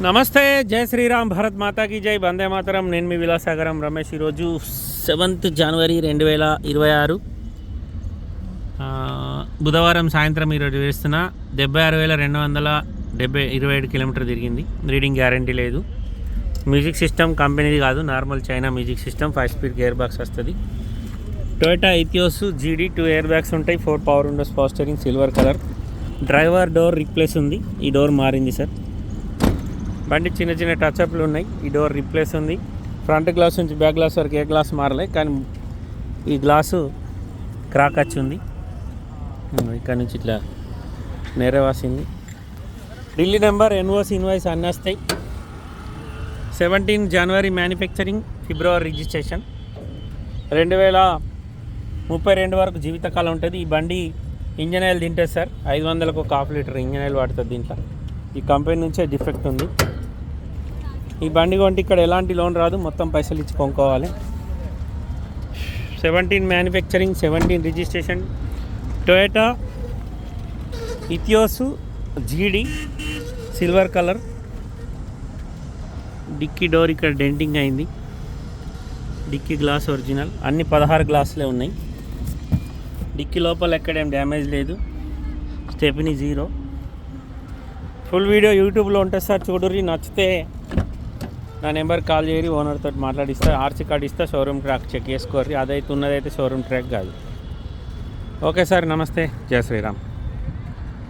నమస్తే, జై శ్రీరామ్, భారత్ మాతాకి జై, వందే మాతరం. నేను మీ విలాసాగరం రమేష్. ఈరోజు 7th జనవరి 2026 బుధవారం సాయంత్రం ఈరోజు వేస్తున్న 76,227 కిలోమీటర్ తిరిగింది. రీడింగ్ గ్యారంటీ లేదు. మ్యూజిక్ సిస్టమ్ కంపెనీది కాదు, normal China music system. 5 speed gear box వస్తుంది. Toyota Etios GD 2 air bags ఉంటాయి. 4 power windows, power steering, silver colour. Driver door replace ఉంది. ఈ డోర్ మారింది సార్. బండి చిన్న చిన్న టచ్అప్లు ఉన్నాయి. ఈ డోర్ రీప్లేస్ ఉంది. ఫ్రంట్ గ్లాస్ నుంచి బ్యాక్ గ్లాస్ వరకు ఏ గ్లాస్ మారలే, కానీ ఈ గ్లాసు క్రాక్ వచ్చింది. ఇక్కడ నుంచి ఇట్లా నేరే వాసింది. ఢిల్లీ నెంబర్, NOC, ఇన్వాయిస్ అన్నీ వస్తాయి. 17 జనవరి మ్యానుఫ్యాక్చరింగ్, ఫిబ్రవరి రిజిస్ట్రేషన్. 2032 వరకు జీవితకాలం ఉంటుంది. ఈ బండి ఇంజన్ ఆయిల్ తింటుంది సార్. 500కు ఒక ½ లీటర్ ఇంజన్ ఆయిల్ వాడుతుంది దీంట్లో. ఈ కంపెనీ నుంచే డిఫెక్ట్ ఉంది. ఈ బండి కొంటే ఇక్కడ ఎలాంటి లోన్ రాదు, మొత్తం పైసలు ఇచ్చి కొనుక్కోవాలి. 17 manufacturing, 17 registration, Toyota Etios GD silver colour. Dicky door ఇక్కడ డెంటింగ్ అయింది. Dicky glass original. అన్ని 16 గ్లాసులే ఉన్నాయి. డిక్కీ లోపల ఎక్కడేం డ్యామేజ్ లేదు. స్టెప్నీ 0. ఫుల్ వీడియో యూట్యూబ్లో ఉంటుంది సార్, చూడుర్రి. నచ్చితే నా నెంబర్ కాల్ చేయరి, ఓనర్తో మాట్లాడిస్తా. RC కార్డు ఇస్తా, షోరూమ్ ట్రాక్ చెక్ చేసుకోర్రి. అదైతే ఉన్నదైతే షోరూమ్ ట్రాక్ కాదు. ఓకే సార్, నమస్తే, జై శ్రీరామ్.